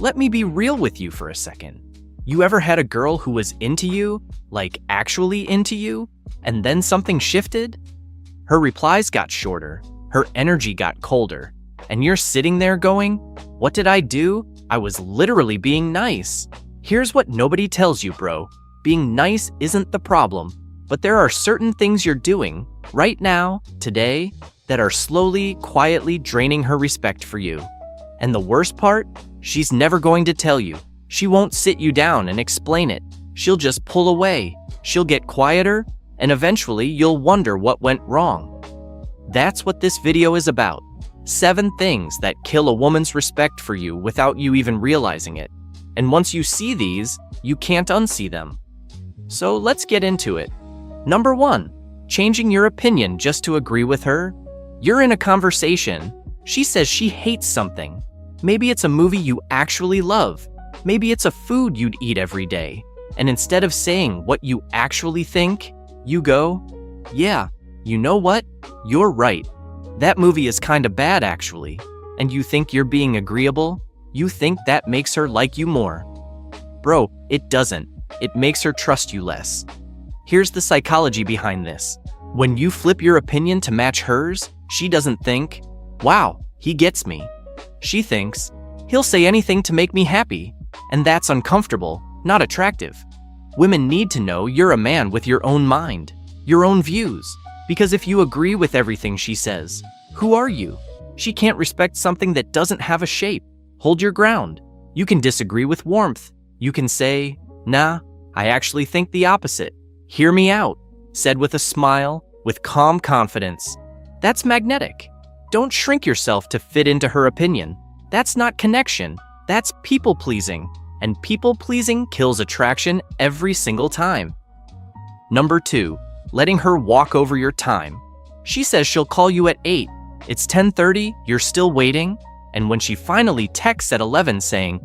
let me be real with you for a second. You ever had a girl who was into you, like actually into you, and then something shifted? Her replies got shorter, her energy got colder, and you're sitting there going, "What did I do? I was literally being nice." Here's what nobody tells you, bro. Being nice isn't the problem, but there are certain things you're doing right now, today, that are slowly, quietly draining her respect for you. And the worst part? She's never going to tell you. She won't sit you down and explain it. She'll just pull away. She'll get quieter, and eventually you'll wonder what went wrong. That's what this video is about. 7 things that kill a woman's respect for you without you even realizing it. And once you see these, you can't unsee them. So let's get into it. Number 1, changing your opinion just to agree with her. You're in a conversation. She says she hates something. Maybe it's a movie you actually love. Maybe it's a food you'd eat every day. And instead of saying what you actually think, you go, "Yeah, you know what? You're right. That movie is kinda bad actually." And you think you're being agreeable? You think that makes her like you more. Bro, it doesn't. It makes her trust you less. Here's the psychology behind this. When you flip your opinion to match hers, she doesn't think, "Wow, he gets me." She thinks, "He'll say anything to make me happy." And that's uncomfortable, not attractive. Women need to know you're a man with your own mind, your own views. Because if you agree with everything she says, who are you? She can't respect something that doesn't have a shape. Hold your ground. You can disagree with warmth. You can say, "Nah, I actually think the opposite. Hear me out," said with a smile, with calm confidence. That's magnetic. Don't shrink yourself to fit into her opinion. That's not connection. That's people-pleasing. And people-pleasing kills attraction every single time. Number 2, letting her walk over your time. She says she'll call you at 8. It's 10:30, you're still waiting, and when she finally texts at 11 saying,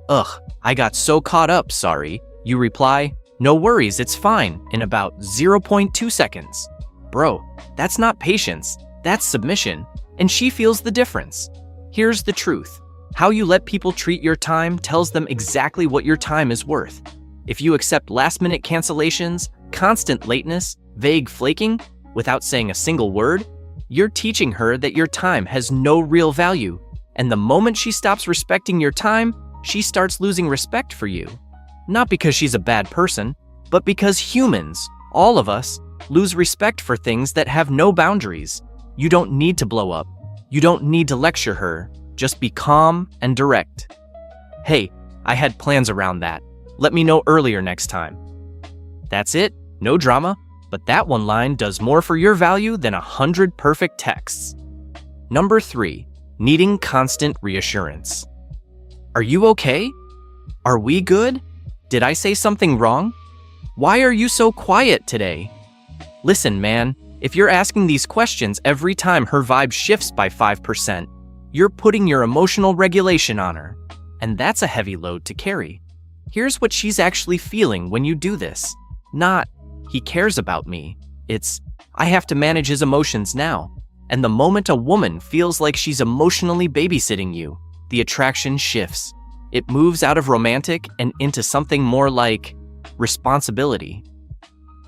"Ugh, I got so caught up, sorry," you reply, "No worries, it's fine," in about 0.2 seconds. Bro, that's not patience, that's submission, and she feels the difference. Here's the truth. How you let people treat your time tells them exactly what your time is worth. If you accept last-minute cancellations, constant lateness, vague flaking, without saying a single word, you're teaching her that your time has no real value. And the moment she stops respecting your time, she starts losing respect for you. Not because she's a bad person, but because humans, all of us, lose respect for things that have no boundaries. You don't need to blow up. You don't need to lecture her. Just be calm and direct. "Hey, I had plans around that. Let me know earlier next time." That's it, no drama, but that one line does more for your value than 100 perfect texts. Number 3, needing constant reassurance. Are you okay? Are we good? Did I say something wrong? Why are you so quiet today? Listen, man, if you're asking these questions every time her vibe shifts by 5%, you're putting your emotional regulation on her, and that's a heavy load to carry. Here's what she's actually feeling when you do this. Not, "He cares about me." It's, "I have to manage his emotions now." And the moment a woman feels like she's emotionally babysitting you, the attraction shifts. It moves out of romantic and into something more like responsibility.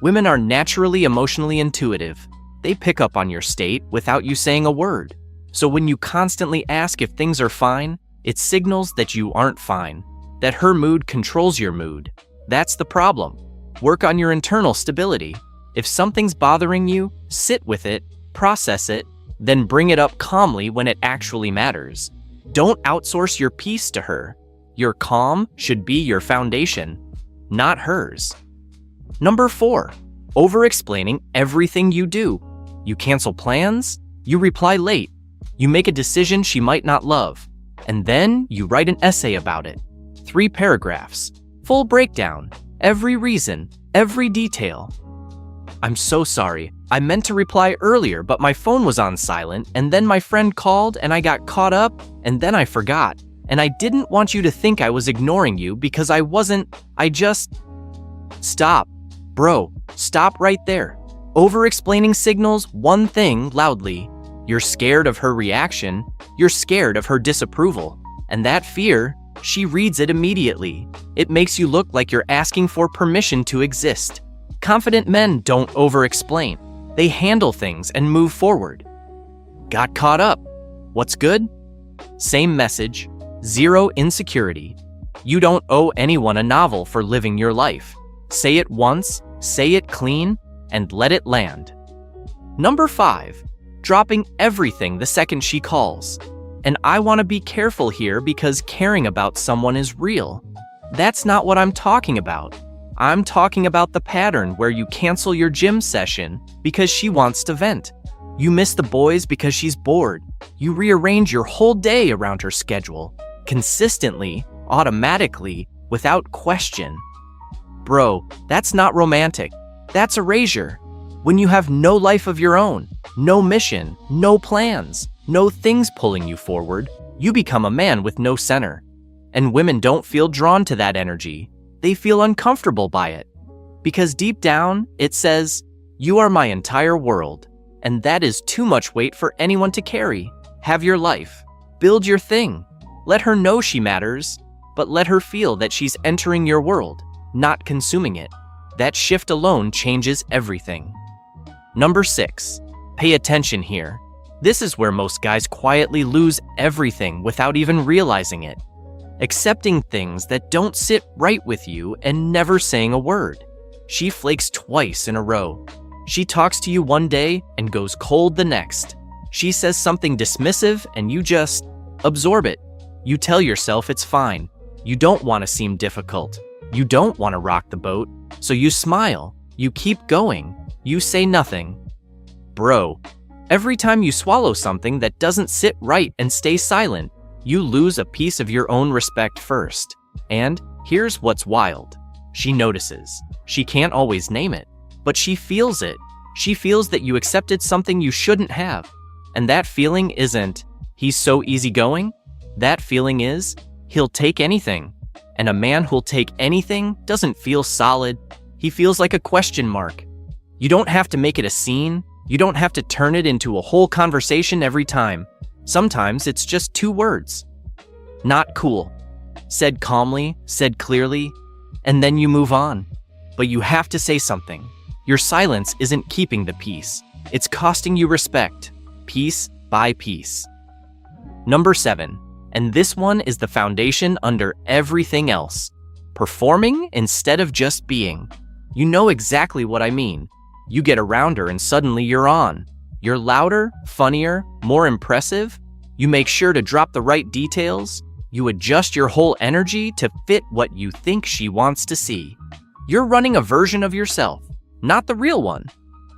Women are naturally emotionally intuitive. They pick up on your state without you saying a word. So when you constantly ask if things are fine, it signals that you aren't fine, that her mood controls your mood. That's the problem. Work on your internal stability. If something's bothering you, sit with it, process it, then bring it up calmly when it actually matters. Don't outsource your peace to her. Your calm should be your foundation, not hers. Number 4, over-explaining everything you do. You cancel plans, you reply late, you make a decision she might not love, and then you write an essay about it. 3 paragraphs, full breakdown, every reason, every detail. "I'm so sorry. I meant to reply earlier, but my phone was on silent, and then my friend called and I got caught up, and then I forgot. And I didn't want you to think I was ignoring you because I wasn't, I just..." Stop. Bro, stop right there. Over-explaining signals one thing loudly. You're scared of her reaction. You're scared of her disapproval. And that fear, She reads it immediately. It makes you look like you're asking for permission to exist. Confident men don't over-explain. They handle things and move forward. Got caught up. What's good? Same message, zero insecurity. You don't owe anyone a novel for living your life. Say it once, say it clean, and let it land. Number 5, dropping everything the second she calls. And I want to be careful here because caring about someone is real. That's not what I'm talking about. I'm talking about the pattern where you cancel your gym session because she wants to vent. You miss the boys because she's bored. You rearrange your whole day around her schedule, consistently, automatically, without question. Bro, that's not romantic. That's erasure. When you have no life of your own, no mission, no plans, no things pulling you forward, you become a man with no center. And women don't feel drawn to that energy. They feel uncomfortable by it. Because deep down, it says, "You are my entire world." And that is too much weight for anyone to carry. Have your life. Build your thing. Let her know she matters, but let her feel that she's entering your world, not consuming it. That shift alone changes everything. Number 6, pay attention here. This is where most guys quietly lose everything without even realizing it. Accepting things that don't sit right with you and never saying a word. She flakes twice in a row. She talks to you one day and goes cold the next. She says something dismissive and you just absorb it. You tell yourself it's fine. You don't want to seem difficult. You don't want to rock the boat. So you smile. You keep going. You say nothing. Bro, every time you swallow something that doesn't sit right and stay silent, you lose a piece of your own respect first. And here's what's wild. She notices. She can't always name it, but she feels it. She feels that you accepted something you shouldn't have. And that feeling isn't, "He's so easygoing." That feeling is, "He'll take anything." And a man who'll take anything doesn't feel solid. He feels like a question mark. You don't have to make it a scene. You don't have to turn it into a whole conversation every time. Sometimes it's just 2 words. Not cool. Said calmly, said clearly, and then you move on. But you have to say something. Your silence isn't keeping the peace. It's costing you respect, piece by piece. Number 7, and this one is the foundation under everything else. Performing instead of just being. You know exactly what I mean. You get around her and suddenly you're on. You're louder, funnier, more impressive. You make sure to drop the right details. You adjust your whole energy to fit what you think she wants to see. You're running a version of yourself, not the real one.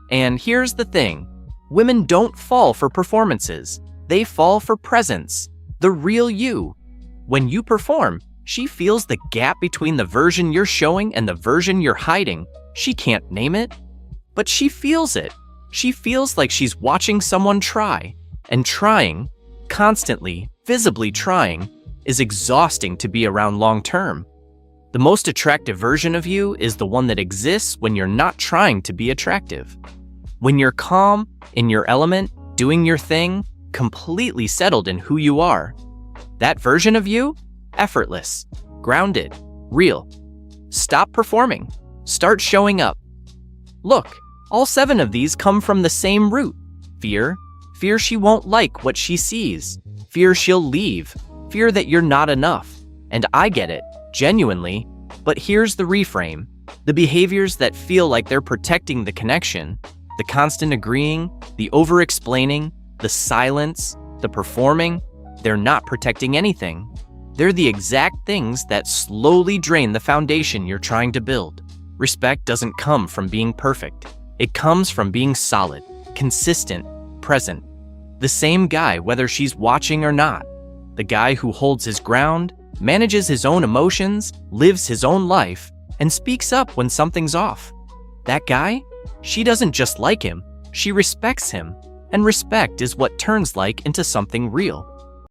And here's the thing. Women don't fall for performances. They fall for presence, the real you. When you perform, she feels the gap between the version you're showing and the version you're hiding. She can't name it, but she feels it. She feels like she's watching someone try. And trying, constantly, visibly trying, is exhausting to be around long term. The most attractive version of you is the one that exists when you're not trying to be attractive. When you're calm, in your element, doing your thing, completely settled in who you are. That version of you? Effortless, grounded, real. Stop performing. Start showing up. Look, all 7 of these come from the same root. Fear. Fear she won't like what she sees. Fear she'll leave. Fear that you're not enough. And I get it, genuinely. But here's the reframe. The behaviors that feel like they're protecting the connection, the constant agreeing, the over-explaining, the silence, the performing, they're not protecting anything. They're the exact things that slowly drain the foundation you're trying to build. Respect doesn't come from being perfect. It comes from being solid, consistent, present. The same guy whether she's watching or not. The guy who holds his ground, manages his own emotions, lives his own life, and speaks up when something's off. That guy? She doesn't just like him, she respects him. And respect is what turns like into something real.